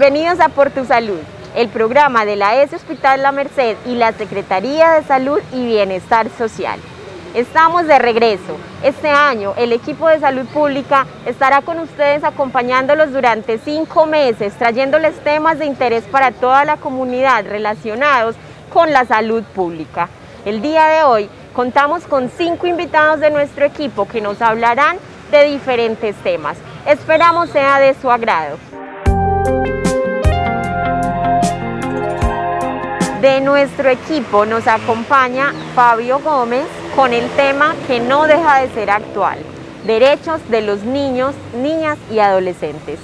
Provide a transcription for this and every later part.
Bienvenidos a Por Tu Salud, el programa de la ES Hospital La Merced y la Secretaría de Salud y Bienestar Social. Estamos de regreso. Este año el equipo de salud pública estará con ustedes acompañándolos durante 5 meses, trayéndoles temas de interés para toda la comunidad relacionados con la salud pública. El día de hoy contamos con 5 invitados de nuestro equipo que nos hablarán de diferentes temas. Esperamos sea de su agrado. De nuestro equipo nos acompaña Fabio Gómez con el tema que no deja de ser actual: derechos de los niños, niñas y adolescentes.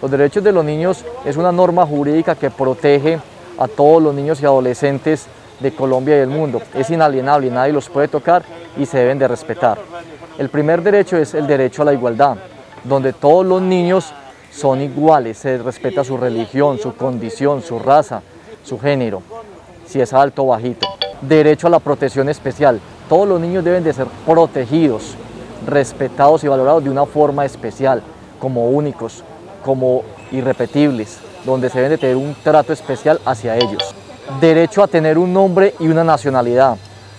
Los derechos de los niños es una norma jurídica que protege a todos los niños y adolescentes de Colombia y del mundo. Es inalienable, nadie los puede tocar y se deben de respetar. El primer derecho es el derecho a la igualdad, donde todos los niños son iguales, se respeta su religión, su condición, su raza, su género, si es alto o bajito. Derecho a la protección especial. Todos los niños deben de ser protegidos, respetados y valorados de una forma especial, como únicos, como irrepetibles, donde se deben de tener un trato especial hacia ellos. Derecho a tener un nombre y una nacionalidad.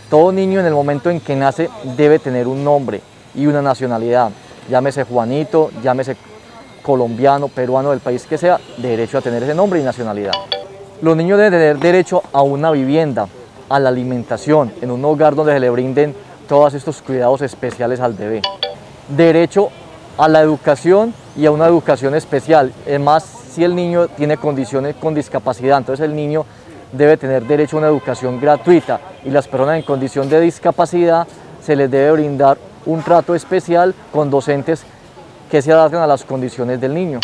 Todo niño en el momento en que nace debe tener un nombre y una nacionalidad. Llámese Juanito, llámese colombiano, peruano, del país que sea, derecho a tener ese nombre y nacionalidad. Los niños deben tener derecho a una vivienda, a la alimentación, en un hogar donde se le brinden todos estos cuidados especiales al bebé. Derecho a la educación y a una educación especial. Además, si el niño tiene condiciones con discapacidad, entonces el niño debe tener derecho a una educación gratuita y las personas en condición de discapacidad se les debe brindar un trato especial con docentes que se adapten a las condiciones del niño.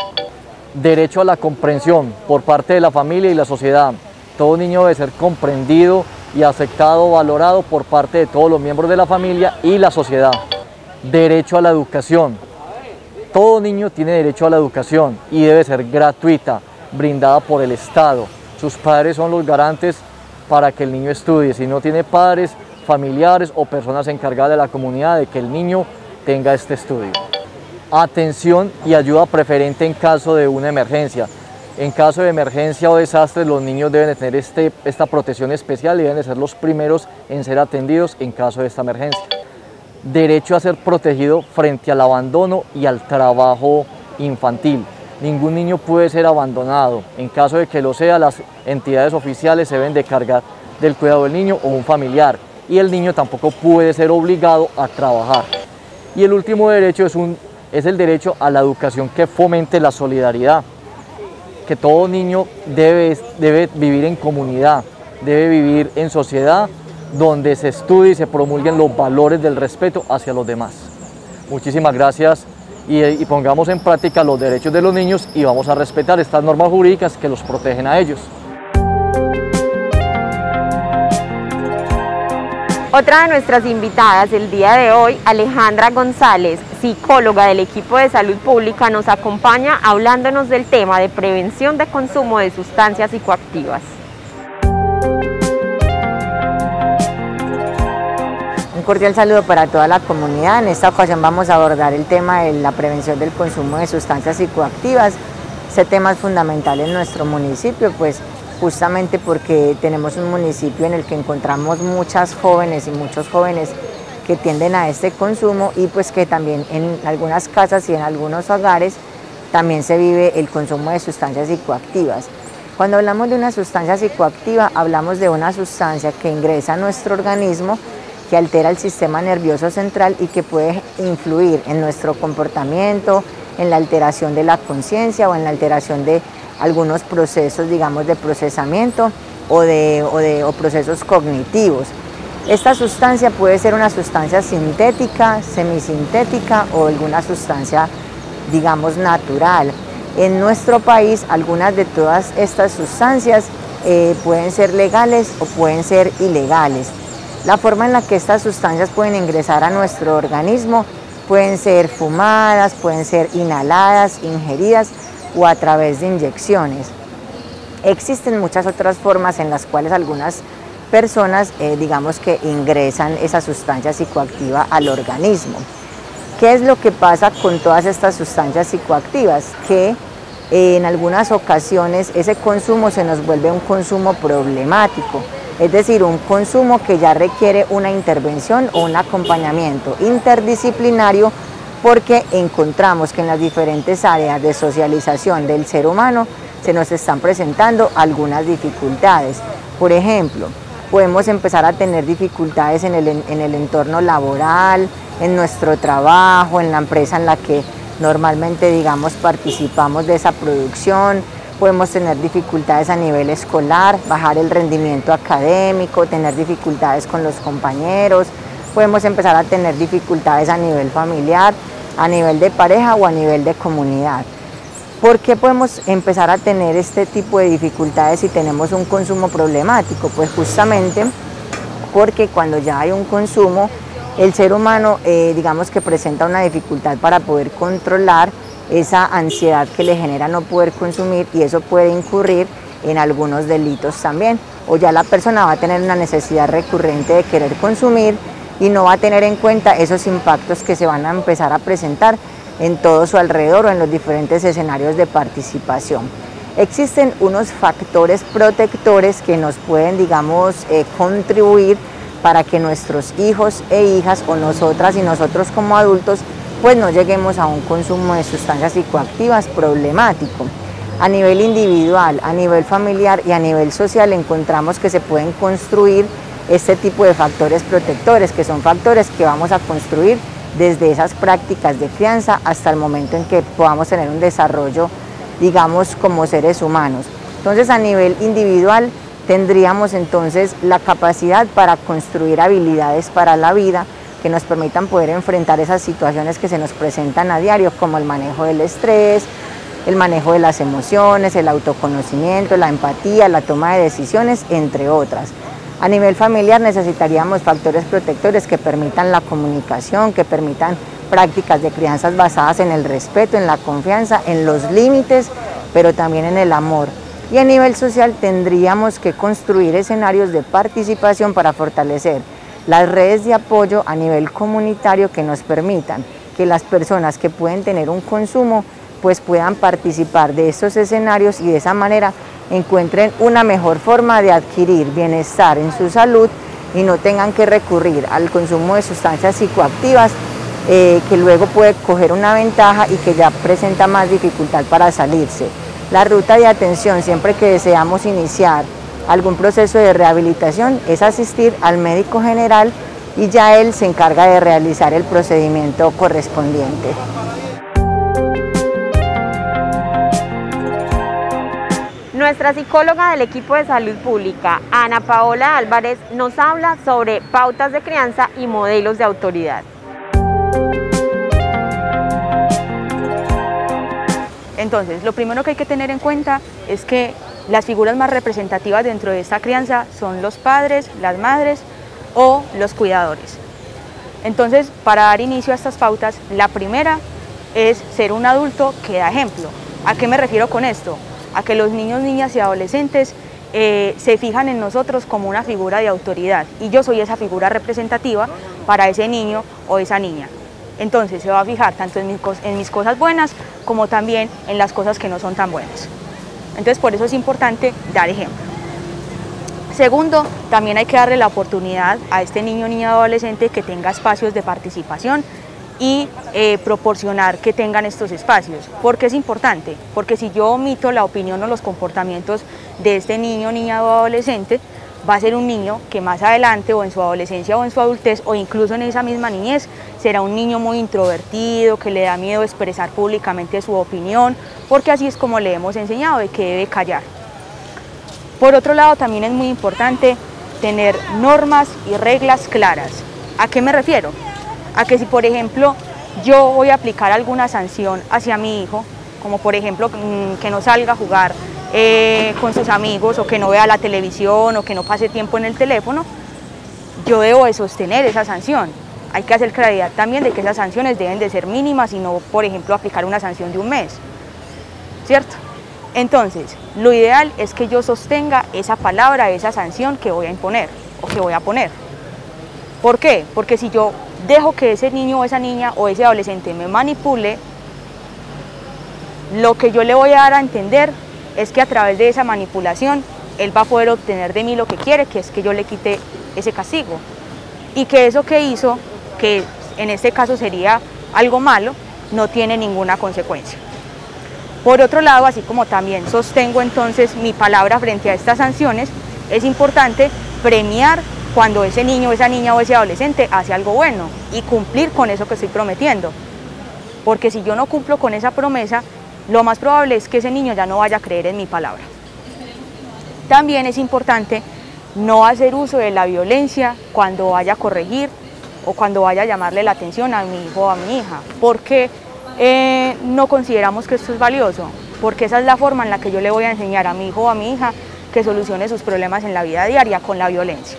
Derecho a la comprensión por parte de la familia y la sociedad. Todo niño debe ser comprendido y aceptado, valorado por parte de todos los miembros de la familia y la sociedad. Derecho a la educación. Todo niño tiene derecho a la educación y debe ser gratuita, brindada por el Estado. Sus padres son los garantes para que el niño estudie. Si no tiene padres, familiares o personas encargadas de la comunidad de que el niño tenga este estudio. Atención y ayuda preferente en caso de una emergencia. En caso de emergencia o desastre, los niños deben de tener esta protección especial y deben de ser los primeros en ser atendidos en caso de esta emergencia. Derecho a ser protegido frente al abandono y al trabajo infantil. Ningún niño puede ser abandonado. En caso de que lo sea, las entidades oficiales se deben de cargar del cuidado del niño o un familiar. Y el niño tampoco puede ser obligado a trabajar. Y el último derecho es el derecho a la educación que fomente la solidaridad, que todo niño debe vivir en comunidad, debe vivir en sociedad, donde se estudie y se promulguen los valores del respeto hacia los demás. Muchísimas gracias y pongamos en práctica los derechos de los niños y vamos a respetar estas normas jurídicas que los protegen a ellos. Otra de nuestras invitadas el día de hoy, Alejandra González, psicóloga del equipo de salud pública, nos acompaña hablándonos del tema de prevención de consumo de sustancias psicoactivas. Un cordial saludo para toda la comunidad. En esta ocasión vamos a abordar el tema de la prevención del consumo de sustancias psicoactivas. Ese tema es fundamental en nuestro municipio, pues justamente porque tenemos un municipio en el que encontramos muchas jóvenes y muchos jóvenes que tienden a este consumo y pues que también en algunas casas y en algunos hogares también se vive el consumo de sustancias psicoactivas. Cuando hablamos de una sustancia psicoactiva, hablamos de una sustancia que ingresa a nuestro organismo, que altera el sistema nervioso central y que puede influir en nuestro comportamiento, en la alteración de la conciencia o en la alteración de algunos procesos, digamos, de procesamiento o procesos cognitivos. Esta sustancia puede ser una sustancia sintética, semisintética o alguna sustancia, digamos, natural. En nuestro país, algunas de todas estas sustancias pueden ser legales o pueden ser ilegales. La forma en la que estas sustancias pueden ingresar a nuestro organismo pueden ser fumadas, pueden ser inhaladas, ingeridas o a través de inyecciones. Existen muchas otras formas en las cuales algunas personas, digamos que ingresan esa sustancia psicoactiva al organismo. ¿Qué es lo que pasa con todas estas sustancias psicoactivas? Que en algunas ocasiones ese consumo se nos vuelve un consumo problemático, es decir, un consumo que ya requiere una intervención o un acompañamiento interdisciplinario, porque encontramos que en las diferentes áreas de socialización del ser humano se nos están presentando algunas dificultades. Por ejemplo, podemos empezar a tener dificultades en el entorno laboral, en nuestro trabajo, en la empresa en la que normalmente, digamos, participamos de esa producción. Podemos tener dificultades a nivel escolar, bajar el rendimiento académico, tener dificultades con los compañeros. Podemos empezar a tener dificultades a nivel familiar, a nivel de pareja o a nivel de comunidad. ¿Por qué podemos empezar a tener este tipo de dificultades si tenemos un consumo problemático? Pues justamente porque cuando ya hay un consumo, el ser humano, digamos que presenta una dificultad para poder controlar esa ansiedad que le genera no poder consumir, y eso puede incurrir en algunos delitos también. O ya la persona va a tener una necesidad recurrente de querer consumir y no va a tener en cuenta esos impactos que se van a empezar a presentar en todo su alrededor o en los diferentes escenarios de participación. Existen unos factores protectores que nos pueden, digamos, contribuir para que nuestros hijos e hijas, o nosotras y nosotros como adultos, pues no lleguemos a un consumo de sustancias psicoactivas problemático. A nivel individual, a nivel familiar y a nivel social encontramos que se pueden construir este tipo de factores protectores, que son factores que vamos a construir desde esas prácticas de crianza hasta el momento en que podamos tener un desarrollo, digamos, como seres humanos. Entonces, a nivel individual tendríamos entonces la capacidad para construir habilidades para la vida que nos permitan poder enfrentar esas situaciones que se nos presentan a diario, como el manejo del estrés, el manejo de las emociones, el autoconocimiento, la empatía, la toma de decisiones, entre otras. A nivel familiar necesitaríamos factores protectores que permitan la comunicación, que permitan prácticas de crianzas basadas en el respeto, en la confianza, en los límites, pero también en el amor. Y a nivel social tendríamos que construir escenarios de participación para fortalecer las redes de apoyo a nivel comunitario que nos permitan que las personas que pueden tener un consumo pues puedan participar de estos escenarios y de esa manera encuentren una mejor forma de adquirir bienestar en su salud y no tengan que recurrir al consumo de sustancias psicoactivas que luego puede coger una ventaja y que ya presenta más dificultad para salirse. La ruta de atención siempre que deseamos iniciar algún proceso de rehabilitación es asistir al médico general y ya él se encarga de realizar el procedimiento correspondiente. Nuestra psicóloga del equipo de salud pública, Ana Paola Álvarez, nos habla sobre pautas de crianza y modelos de autoridad. Entonces, lo primero que hay que tener en cuenta es que las figuras más representativas dentro de esta crianza son los padres, las madres o los cuidadores. Entonces, para dar inicio a estas pautas, la primera es ser un adulto que da ejemplo. ¿A qué me refiero con esto? A que los niños, niñas y adolescentes se fijan en nosotros como una figura de autoridad, y yo soy esa figura representativa para ese niño o esa niña. Entonces se va a fijar tanto en mis cosas buenas como también en las cosas que no son tan buenas. Entonces por eso es importante dar ejemplo. Segundo, también hay que darle la oportunidad a este niño, niña o adolescente que tenga espacios de participación y proporcionar que tengan estos espacios. ¿Por qué es importante? Porque si yo omito la opinión o los comportamientos de este niño, niña o adolescente, va a ser un niño que más adelante o en su adolescencia o en su adultez o incluso en esa misma niñez será un niño muy introvertido, que le da miedo expresar públicamente su opinión, porque así es como le hemos enseñado de que debe callar. Por otro lado, también es muy importante tener normas y reglas claras. ¿A qué me refiero? A que si, por ejemplo, yo voy a aplicar alguna sanción hacia mi hijo, como por ejemplo que no salga a jugar con sus amigos, o que no vea la televisión, o que no pase tiempo en el teléfono, yo debo de sostener esa sanción. Hay que hacer claridad también de que esas sanciones deben de ser mínimas y no, por ejemplo, aplicar una sanción de un mes, ¿cierto? Entonces, lo ideal es que yo sostenga esa palabra, esa sanción que voy a imponer o que voy a poner. ¿Por qué? Porque si yo dejo que ese niño o esa niña o ese adolescente me manipule, lo que yo le voy a dar a entender es que a través de esa manipulación él va a poder obtener de mí lo que quiere, que es que yo le quite ese castigo, y que eso que hizo, que en este caso sería algo malo, no tiene ninguna consecuencia. Por otro lado, así como también sostengo entonces mi palabra frente a estas sanciones, es importante premiar cuando ese niño, esa niña o ese adolescente hace algo bueno y cumplir con eso que estoy prometiendo. Porque si yo no cumplo con esa promesa, lo más probable es que ese niño ya no vaya a creer en mi palabra. También es importante no hacer uso de la violencia cuando vaya a corregir o cuando vaya a llamarle la atención a mi hijo o a mi hija. Porque no consideramos que esto es valioso, porque esa es la forma en la que yo le voy a enseñar a mi hijo o a mi hija que solucione sus problemas en la vida diaria con la violencia.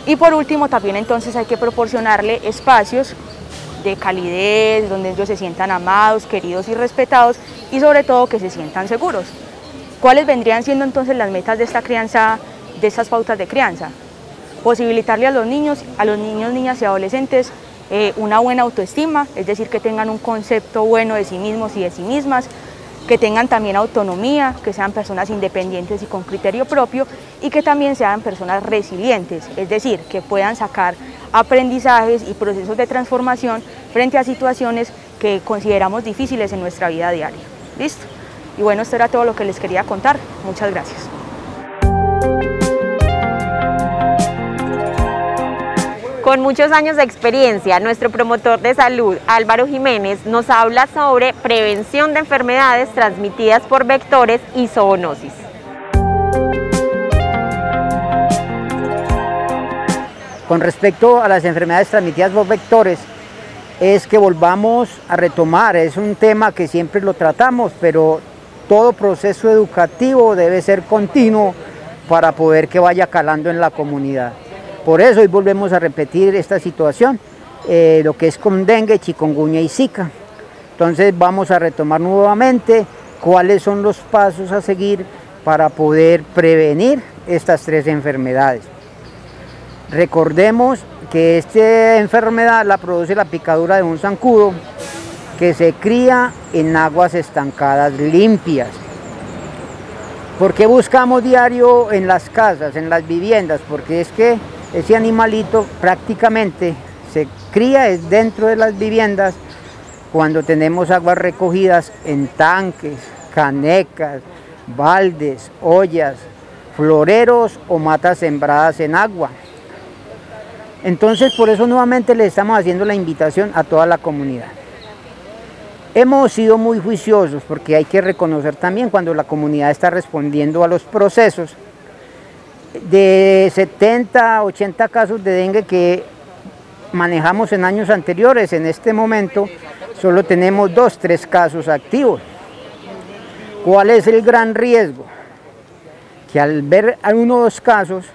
Y por último, también entonces hay que proporcionarle espacios de calidez, donde ellos se sientan amados, queridos y respetados, y sobre todo que se sientan seguros. ¿Cuáles vendrían siendo entonces las metas de esta crianza, de estas pautas de crianza? Posibilitarle a los niños, niñas y adolescentes una buena autoestima, es decir, que tengan un concepto bueno de sí mismos y de sí mismas, que tengan también autonomía, que sean personas independientes y con criterio propio, y que también sean personas resilientes, es decir, que puedan sacar aprendizajes y procesos de transformación frente a situaciones que consideramos difíciles en nuestra vida diaria. ¿Listo? Y bueno, esto era todo lo que les quería contar. Muchas gracias. Con muchos años de experiencia, nuestro promotor de salud, Álvaro Jiménez, nos habla sobre prevención de enfermedades transmitidas por vectores y zoonosis. Con respecto a las enfermedades transmitidas por vectores, es que volvamos a retomar, es un tema que siempre lo tratamos, pero todo proceso educativo debe ser continuo para poder que vaya calando en la comunidad. Por eso hoy volvemos a repetir esta situación, lo que es con dengue, chikungunya y zika. Entonces vamos a retomar nuevamente cuáles son los pasos a seguir para poder prevenir estas tres enfermedades. Recordemos que esta enfermedad la produce la picadura de un zancudo que se cría en aguas estancadas limpias. ¿Por qué buscamos diario en las casas, en las viviendas? Porque es que ese animalito prácticamente se cría dentro de las viviendas cuando tenemos aguas recogidas en tanques, canecas, baldes, ollas, floreros o matas sembradas en agua. Entonces, por eso nuevamente le estamos haciendo la invitación a toda la comunidad. Hemos sido muy juiciosos porque hay que reconocer también cuando la comunidad está respondiendo a los procesos. De 70 a 80 casos de dengue que manejamos en años anteriores, en este momento solo tenemos 2-3 casos activos. ¿Cuál es el gran riesgo? Que al ver uno o dos casos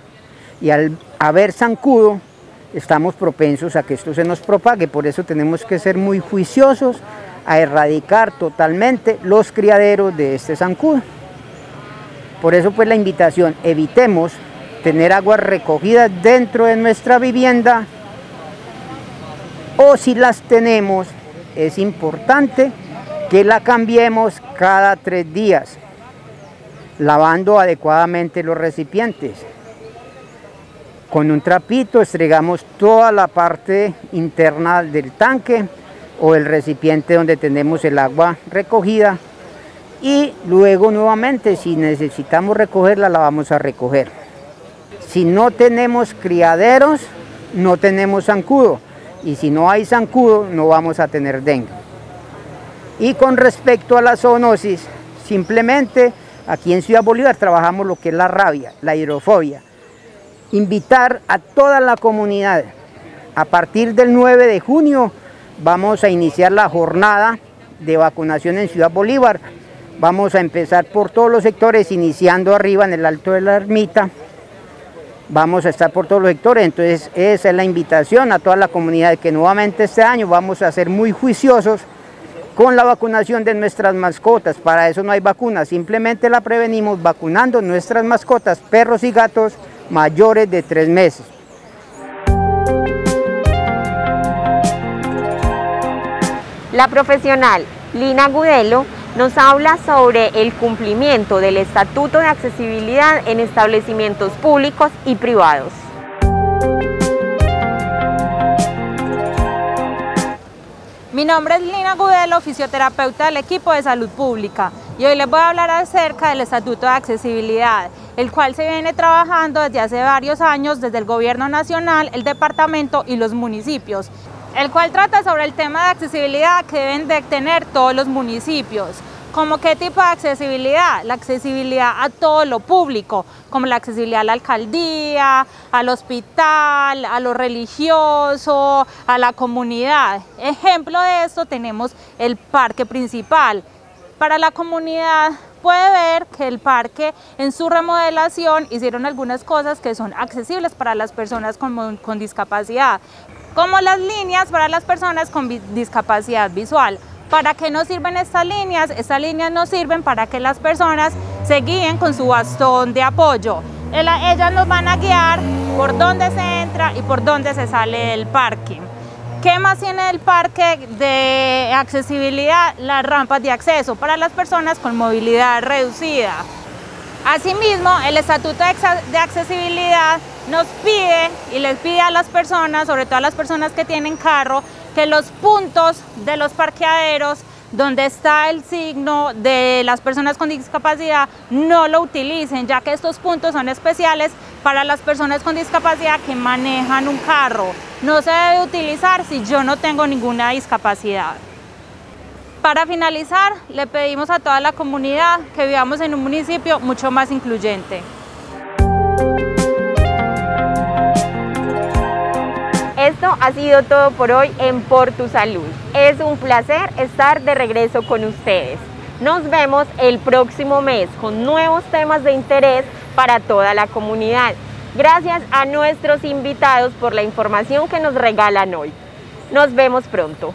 y al haber zancudo, estamos propensos a que esto se nos propague. Por eso tenemos que ser muy juiciosos a erradicar totalmente los criaderos de este zancudo. Por eso pues la invitación, evitemos tener aguas recogidas dentro de nuestra vivienda, o si las tenemos, es importante que la cambiemos cada 3 días, lavando adecuadamente los recipientes. Con un trapito estregamos toda la parte interna del tanque o el recipiente donde tenemos el agua recogida, y luego nuevamente si necesitamos recogerla la vamos a recoger. Si no tenemos criaderos, no tenemos zancudo, y si no hay zancudo, no vamos a tener dengue. Y con respecto a la zoonosis, simplemente aquí en Ciudad Bolívar trabajamos lo que es la rabia, la hidrofobia. Invitar a toda la comunidad, a partir del 9 de junio vamos a iniciar la jornada de vacunación en Ciudad Bolívar. Vamos a empezar por todos los sectores, iniciando arriba en el Alto de la Ermita. Vamos a estar por todos los sectores, entonces esa es la invitación a toda la comunidad, que nuevamente este año vamos a ser muy juiciosos con la vacunación de nuestras mascotas. Para eso no hay vacuna, simplemente la prevenimos vacunando nuestras mascotas, perros y gatos mayores de 3 meses. La profesional Lina Gudelo nos habla sobre el cumplimiento del Estatuto de Accesibilidad en establecimientos públicos y privados. Mi nombre es Lina Gudelo, fisioterapeuta del equipo de salud pública, y hoy les voy a hablar acerca del Estatuto de Accesibilidad, el cual se viene trabajando desde hace varios años desde el Gobierno Nacional, el Departamento y los municipios, el cual trata sobre el tema de accesibilidad que deben de tener todos los municipios. ¿Como qué tipo de accesibilidad? La accesibilidad a todo lo público, como la accesibilidad a la alcaldía, al hospital, a lo religioso, a la comunidad. Ejemplo de esto tenemos el parque principal. Para la comunidad puede ver que el parque en su remodelación hicieron algunas cosas que son accesibles para las personas con discapacidad, como las líneas para las personas con discapacidad visual. ¿Para qué nos sirven estas líneas? Estas líneas nos sirven para que las personas se guíen con su bastón de apoyo. Ellas nos van a guiar por dónde se entra y por dónde se sale del parque. ¿Qué más tiene el parque de accesibilidad? Las rampas de acceso para las personas con movilidad reducida. Asimismo, el Estatuto de Accesibilidad nos pide y les pide a las personas, sobre todo a las personas que tienen carro, que los puntos de los parqueaderos donde está el signo de las personas con discapacidad no lo utilicen, ya que estos puntos son especiales para las personas con discapacidad que manejan un carro. No se debe utilizar si yo no tengo ninguna discapacidad. Para finalizar, le pedimos a toda la comunidad que vivamos en un municipio mucho más incluyente. Esto ha sido todo por hoy en Por Tu Salud. Es un placer estar de regreso con ustedes. Nos vemos el próximo mes con nuevos temas de interés para toda la comunidad. Gracias a nuestros invitados por la información que nos regalan hoy. Nos vemos pronto.